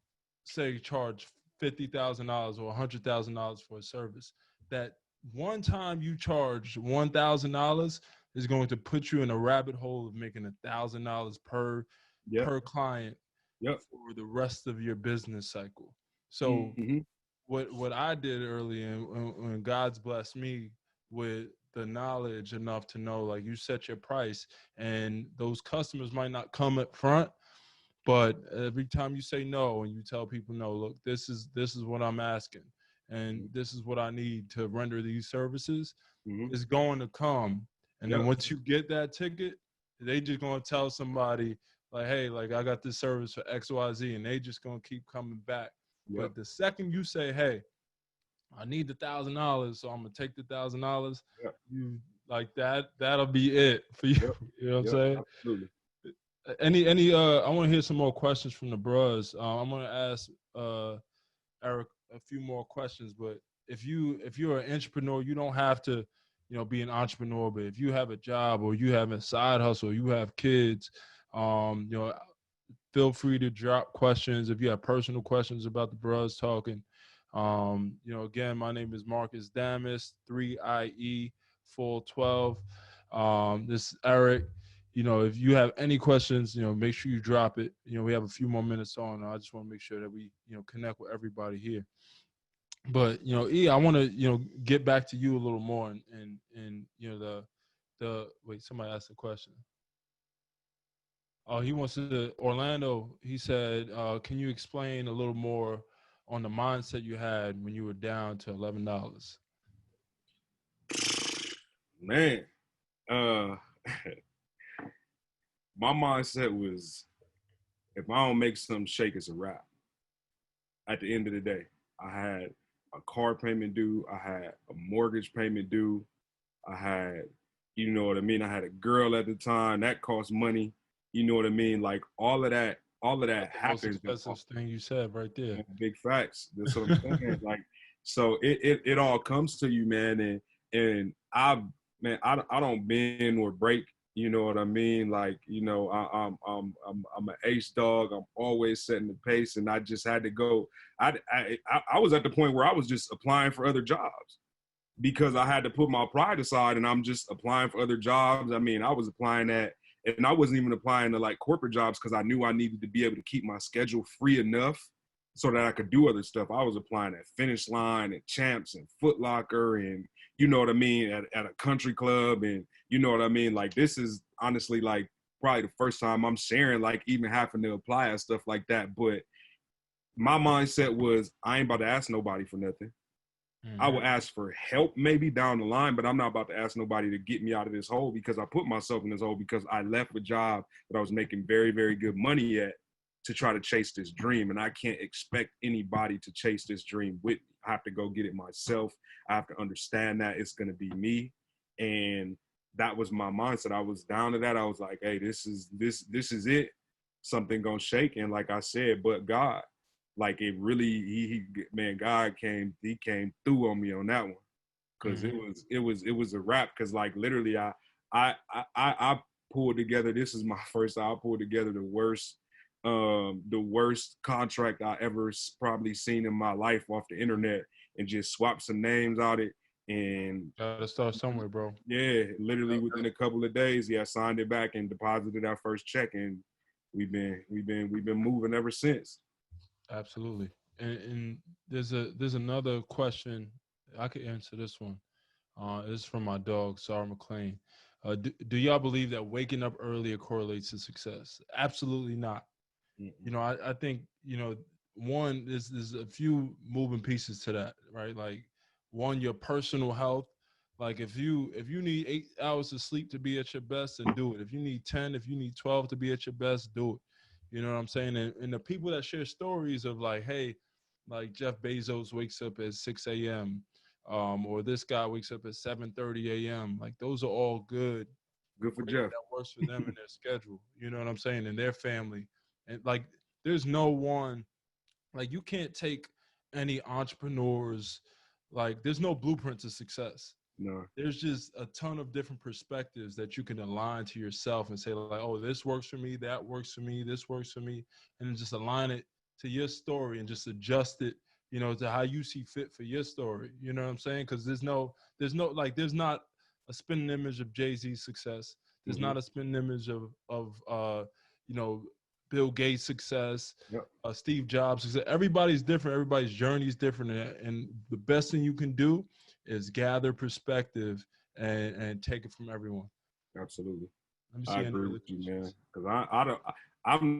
say charge $50,000 or $100,000 for a service, that one time you charge $1,000 is going to put you in a rabbit hole of making $1,000 Yep. per client Yep. for the rest of your business cycle. So Mm-hmm. what I did early, and when God's blessed me with the knowledge enough to know, like, you set your price, and those customers might not come up front, but every time you say no and you tell people no, look, this is what I'm asking, and this is what I need to render these services, Mm-hmm. is going to come. And then Yep. once you get that ticket, they just gonna tell somebody like, hey, like, I got this service for XYZ, and they just gonna keep coming back. Yep. But the second you say, hey, I need $1,000, so I'm gonna take the $1,000, Yep. you, like, that'll be it for you. Yep. You know what I'm Yep. saying? Absolutely. Any I want to hear some more questions from the bros. I'm gonna ask Eric a few more questions, but if you're an entrepreneur, you don't have to, be an entrepreneur. But if you have a job, or you have a side hustle, you have kids, um, you know, feel free to drop questions if you have personal questions about the bros talking. Again, my name is Marcus Damas, 3IE full 12. This is Eric. If you have any questions, make sure you drop it. We have a few more minutes on. I just want to make sure that we, connect with everybody here. But I want to, get back to you a little more, and the wait, somebody asked a question. Oh, he wants to Orlando. He said, "Can you explain a little more on the mindset you had when you were down to $11?" Man, uh, my mindset was, if I don't make something shake, it's a wrap. At the end of the day, I had a car payment due. I had a mortgage payment due. I had, you know what I mean? I had a girl at the time that cost money. You know what I mean? Like all of that That's the most happens. expensive thing you said right there. Big facts. That's what I'm saying. Like, so it all comes to you, man. And I don't bend or break. You know what I mean? Like, I'm an ace dog. I'm always setting the pace, and I just had to go. I was at the point where I was just applying for other jobs because I had to put my pride aside, and I'm just applying for other jobs. I mean, I was applying at, and I wasn't even applying to like corporate jobs because I knew I needed to be able to keep my schedule free enough so that I could do other stuff. I was applying at Finish Line and Champs and Foot Locker and, you know what I mean, at a country club. And you know what I mean? Like, this is honestly like probably the first time I'm sharing, like, even having to apply at stuff like that. But my mindset was, I ain't about to ask nobody for nothing. I Mm-hmm. will ask for help maybe down the line, but I'm not about to ask nobody to get me out of this hole, because I put myself in this hole because I left a job that I was making very, very good money at to try to chase this dream. And I can't expect anybody to chase this dream with me. I have to go get it myself. I have to understand that it's going to be me. And that was my mindset. I was down to that. I was like, hey, this is it. Something gonna shake. And like I said, but God, like, it really, man, God he came through on me on that one, because Mm-hmm. it was a wrap. Because like literally, I pulled together. This is my first time I pulled together the worst contract I ever probably seen in my life off the internet, and just swapped some names out it. And Gotta start somewhere, bro. yeah, literally within a couple of days, yeah, I signed it back and deposited our first check, and we've been moving ever since. Absolutely. And there's another question. I could answer this one. This is from my dog, Sarah McLean. Do y'all believe that waking up earlier correlates to success? Absolutely not. Mm-mm. I think, one, there's a few moving pieces to that, right? Like, one, your personal health. Like, if you need 8 hours of sleep to be at your best, then do it. If you need 10, if you need 12 to be at your best, do it. You know what I'm saying? And the people that share stories of like, hey, like Jeff Bezos wakes up at 6 a.m. Or this guy wakes up at 7:30 a.m. Like those are all good, Good for great, Jeff. that works for them and their schedule. You know what I'm saying? And their family. And like there's no one, like you can't take any entrepreneurs, like there's no blueprint to success. No, There's just a ton of different perspectives that you can align to yourself and say like, oh, this works for me, that works for me, this works for me, and then just align it to your story and just adjust it, you know, to how you see fit for your story. You know what I'm saying? Because there's not a spinning image of Jay-Z's success. There's hmm not a spinning image of you know, Bill Gates' success, yep, Steve Jobs' success. Everybody's different. Everybody's journey is different, and the best thing you can do is gather perspective and take it from everyone. absolutely. Let me I see any agree other with you, man. questions. Because I don't,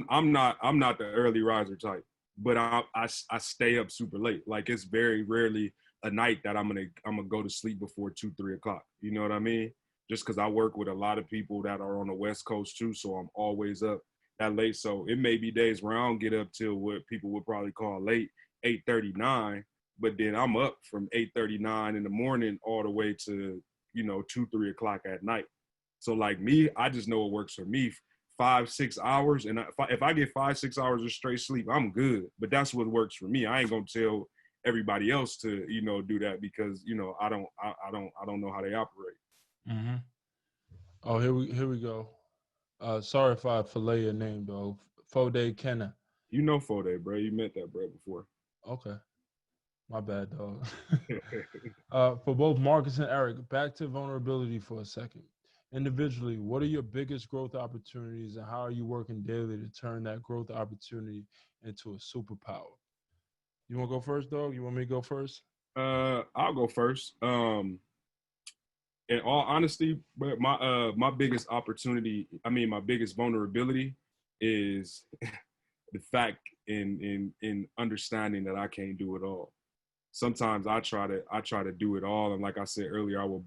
I'm not the early riser type, but I stay up super late. Like it's very rarely a night that I'm gonna go to sleep before 2, 3 o'clock. You know what I mean? Just because I work with a lot of people that are on the West Coast too, so I'm always up that late. So it may be days where I don't get up till what people would probably call late, 8:39. But then I'm up from 8:39 in the morning all the way to 2, 3 o'clock at night. So like me, I just know it works for me. 5, 6 hours, and if I get 5, 6 hours of straight sleep, I'm good. But that's what works for me. I ain't gonna tell everybody else to do that because I don't know how they operate. Mm-hmm. Oh, here we go. Sorry if I fillet your name though. Fode Kenna. You know Fode, bro. You met that bro before. Okay, my bad, dog. For both Marcus and Eric, back to vulnerability for a second. Individually, what are your biggest growth opportunities, and how are you working daily to turn that growth opportunity into a superpower? You want to go first, dog? You want me to go first? I'll go first. In all honesty, but my biggest opportunity, I mean my biggest vulnerability is the fact in understanding that I can't do it all. Sometimes I try to do it all, and like I said earlier, I will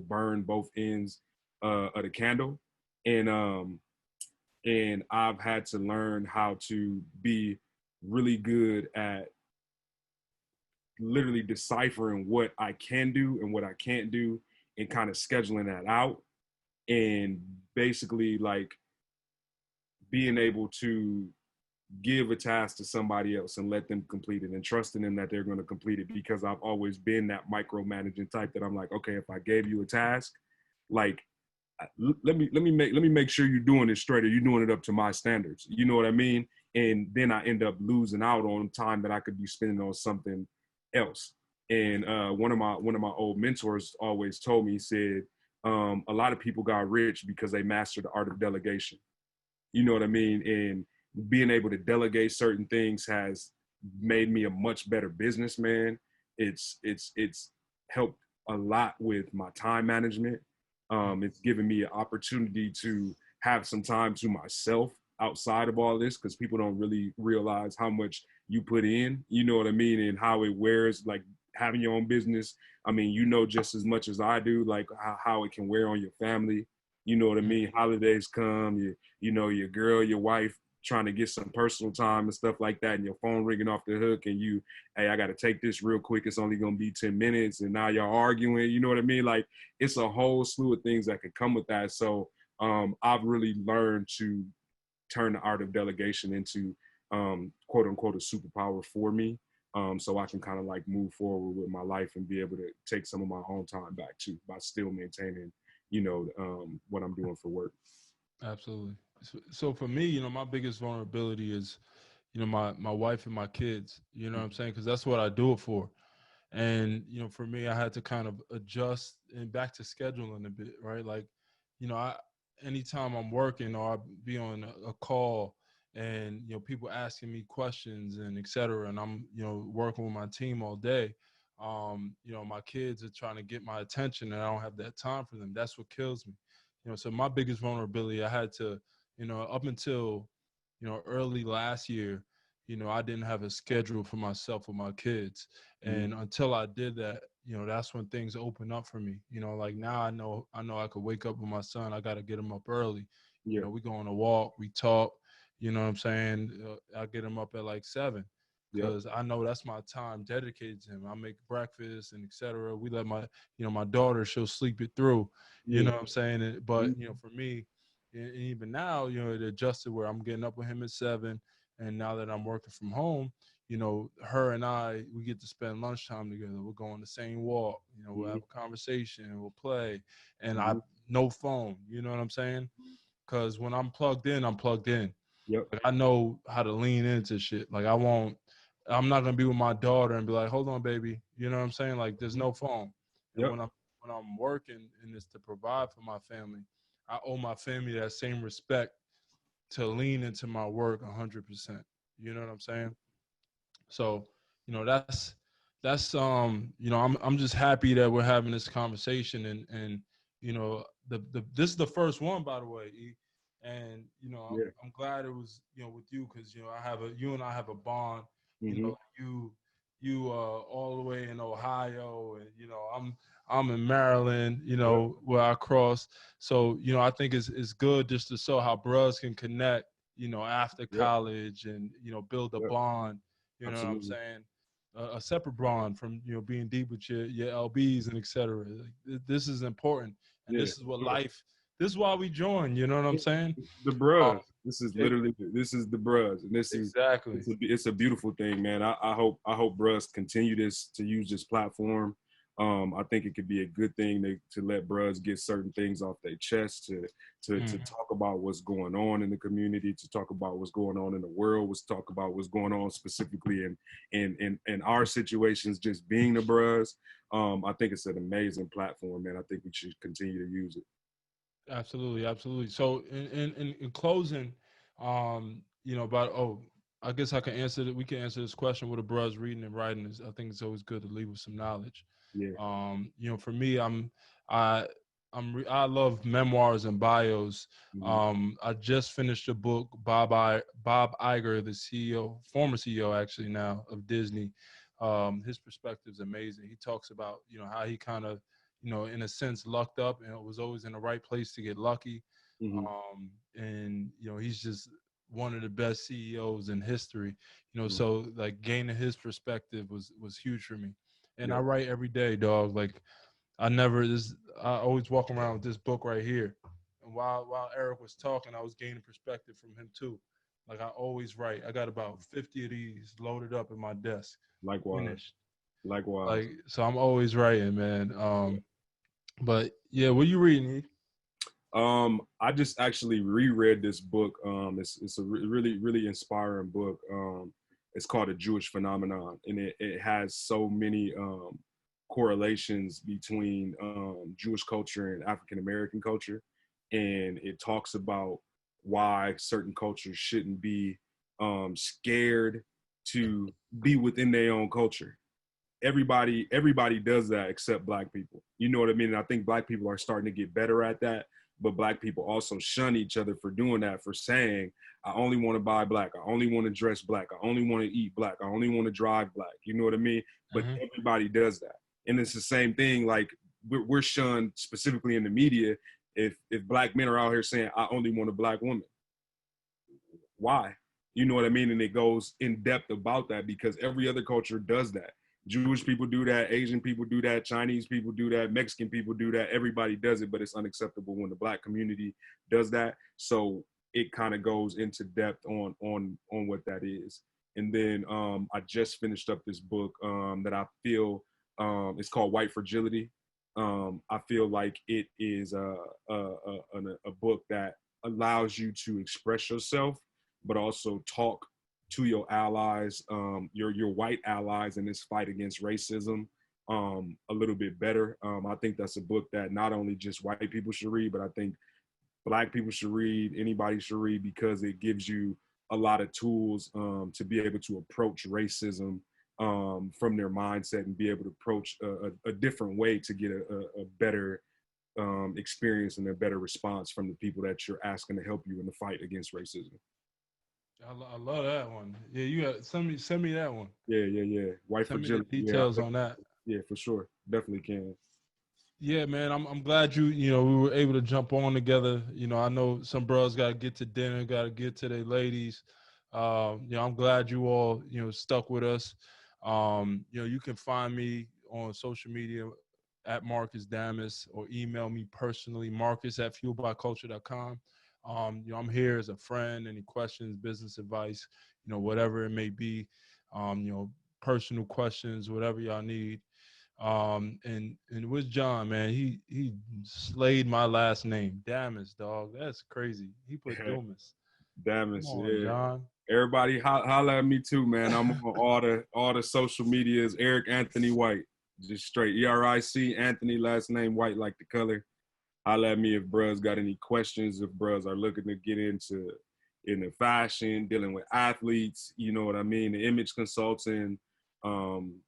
burn both ends of the candle, and I've had to learn how to be really good at literally deciphering what I can do and what I can't do, and kind of scheduling that out, and basically like being able to give a task to somebody else and let them complete it and trusting them that they're going to complete it, because I've always been that micromanaging type that I'm like, okay, if I gave you a task, like let me make sure you're doing it straight, or you're doing it up to my standards. You know what I mean? And then I end up losing out on time that I could be spending on something else. And one of my old mentors always told me, he said, a lot of people got rich because they mastered the art of delegation. You know what I mean? And being able to delegate certain things has made me a much better businessman. It's helped a lot with my time management. It's given me an opportunity to have some time to myself outside of all this, because people don't really realize how much you put in, you know what I mean, and how it wears, like having your own business. I mean, just as much as I do, like how it can wear on your family. You know what I mean? Holidays come, your girl, your wife trying to get some personal time and stuff like that, and your phone ringing off the hook, and hey, I got to take this real quick. It's only going to be 10 minutes. And now y'all arguing, you know what I mean? Like it's a whole slew of things that could come with that. So I've really learned to turn the art of delegation into quote unquote a superpower for me. So I can kind of like move forward with my life and be able to take some of my own time back too, by still maintaining, what I'm doing for work. Absolutely. So for me, my biggest vulnerability is, my wife and my kids. You know what I'm saying? Because that's what I do it for. And for me, I had to kind of adjust and back to scheduling a bit, right? Like, I anytime I'm working or I be on a call, and people asking me questions and et cetera, and I'm working with my team all day. My kids are trying to get my attention, and I don't have that time for them. That's what kills me. So my biggest vulnerability, I had to, up until early last year, I didn't have a schedule for myself with my kids. Mm-hmm. And until I did that, that's when things open up for me. Like now I know I could wake up with my son. I got to get him up early. Yeah. We go on a walk, we talk, You know what I'm saying? I get him up at like 7 Yep. because I know that's my time dedicated to him. I make breakfast and etc. We let my, my daughter, she'll sleep it through. You Yeah. know what I'm saying? But Mhm. for me, and even now, it adjusted where I'm getting up with him at 7, and now that I'm working from home, her and I, we get to spend lunchtime together. We'll go on the same walk. We'll Mhm. have a conversation. We'll play, and Mhm. no phone. You know what I'm saying? Because when I'm plugged in, I'm plugged in. Yep. Like I know how to lean into shit. Like I'm not gonna be with my daughter and be like, hold on, baby. You know what I'm saying? Like there's Mhm. no phone. And Yep. when I'm working and it's to provide for my family, I owe my family that same respect to lean into my work 100%. You know what I'm saying? So, that's I'm just happy that we're having this conversation and this is the first one, by the way, E. And Yeah. I'm glad it was with you because you and I have a bond. Mhm. You all the way in Ohio, and I'm in Maryland, Yep. where I cross. So I think it's good just to show how bros can connect, after Yep. college and build a Yep. bond. You know what I'm Absolutely. saying? A separate bond from being deep with your LBs and etc. Like, this is important, and Yeah. this is what Sure. life. This is why we join. You know what I'm Yeah. saying? The Um, bruhs. it, This is the bruhs, and exactly. it's a beautiful thing, man. I hope bruhs continue to use this platform. I think it could be a good thing to let bruhs get certain things off their chest, to Mhm. talk about what's going on in the community, to talk about what's going on in the world, let's talk about what's going on specifically in our situations. Just being the bruhs, I think it's an amazing platform, man. I think we should continue to use it. Absolutely, absolutely. So in closing, about I guess I can answer that. We can answer this question with a bruh's reading and writing. I think it's always good to leave with some knowledge. Yeah. For me, I I love memoirs and bios. Mhm. I just finished a book, Bob Iger, the CEO, former CEO actually now of Disney. His perspective is amazing. He talks about how he kind of in a sense, lucked up and was always in the right place to get lucky. Mhm. And he's just one of the best CEOs in history. Mhm. So like gaining his perspective was huge for me. And I Yep. write every day, dog. Like I always walk around with this book right here. And while Eric was talking, I was gaining perspective from him too. Like I always write. I got about 50 of these loaded up in my desk, Likewise. finished. Likewise. Like so, I'm always writing, man. But yeah, what you reading? E? I just actually reread this book. It's a really really inspiring book. It's called A Jewish Phenomenon, and it has so many correlations between Jewish culture and African American culture, and it talks about why certain cultures shouldn't be scared to be within their own culture. Everybody does that except black people. You know what I mean? And I think black people are starting to get better at that, but black people also shun each other for doing that, for saying, I only want to buy black, I only want to dress black, I only want to eat black, I only want to drive black. You know what I mean? But Mhm. everybody does that. And it's the same thing. Like we're shunned specifically in the media. If black men are out here saying, I only want a black woman, why? You know what I mean? And it goes in depth about that because every other culture does that. Jewish people do that, Asian people do that, Chinese people do that, Mexican people do that. Everybody does it, but it's unacceptable when the black community does that. So it kind of goes into depth on what that is. And then I just finished up this book that I feel it's called White Fragility. I feel like it is a book that allows you to express yourself but also talk to your allies, your white allies in this fight against racism a little bit better. I think that's a book that not only just white people should read, but I think black people should read, anybody should read because it gives you a lot of tools to be able to approach racism from their mindset and be able to approach a different way to get a better experience and a better response from the people that you're asking to help you in the fight against racism. I love that one. Yeah, you got send me that one. Yeah. White Send me the fragility. Yeah, details on that. yeah, for sure. Definitely can. Yeah, man. I'm glad we were able to jump on together. I know some bros got to get to dinner, got to get to their ladies. I'm glad you all stuck with us. You can find me on social media at Marcus Damas, or email me personally, Marcus@fuelbyculture.com. I'm here as a friend. Any questions, business advice, whatever it may be, personal questions, whatever y'all need. And with John, man, he slayed my last name, Damas, dog. That's crazy. He put Dumas. Come Damas, on, yeah. John. Everybody holla at me too, man. I'm on all the social medias. Eric Anthony White, just straight ERIC Anthony, last name White like the color. Holla at me if bros got any questions. If bros are looking to get into fashion, dealing with athletes, you know what I mean. The image consulting, um,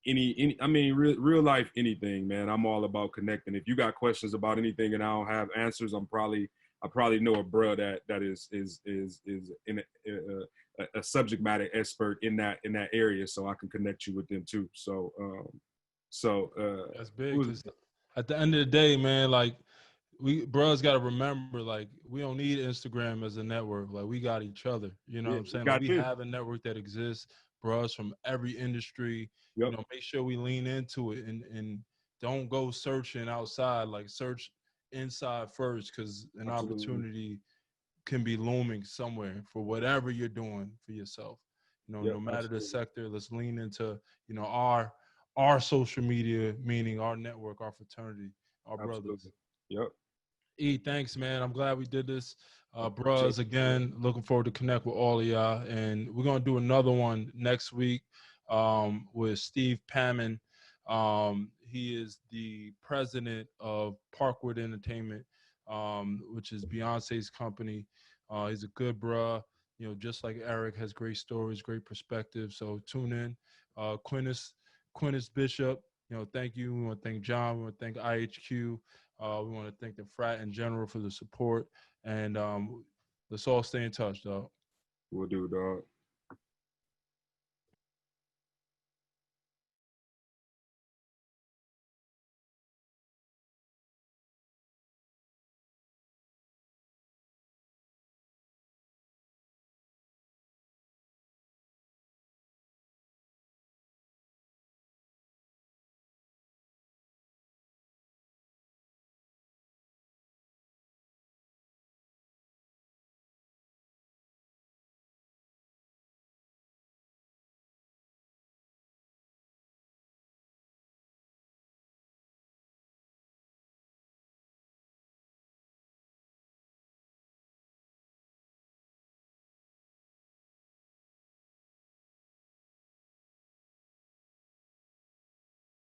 any I mean real life anything, man. I'm all about connecting. If you got questions about anything and I don't have answers, I probably know a bro that is in a subject matter expert in that area, so I can connect you with them too. That's It big was because at the end of the day, man, like we bros got to remember, like we don't need Instagram as a network. Like we got each other. You know what yeah, I'm saying? Like got we this. have a network that exists, bros from every industry. Yep, Make sure we lean into it and don't go searching outside. Like search inside first, because an absolutely. opportunity can be looming somewhere for whatever you're doing for yourself. Yep, No matter the absolutely, sector, let's lean into our social media, meaning our network, our fraternity, our brothers. absolutely. Yep, Thanks, man. I'm glad we did this. appreciate Bros, you, bro. again, looking forward to connect with all of y'all. And we're going to do another one next week with Steve Pammon. He is the president of Parkwood Entertainment, which is Beyonce's company. He's a good bruh. Just like Eric, has great stories, great perspective. So tune in. Quintus Bishop, thank you. We want to thank John. We want to thank IHQ. We want to thank the frat in general for the support, and let's all stay in touch, dog. We'll do, dog.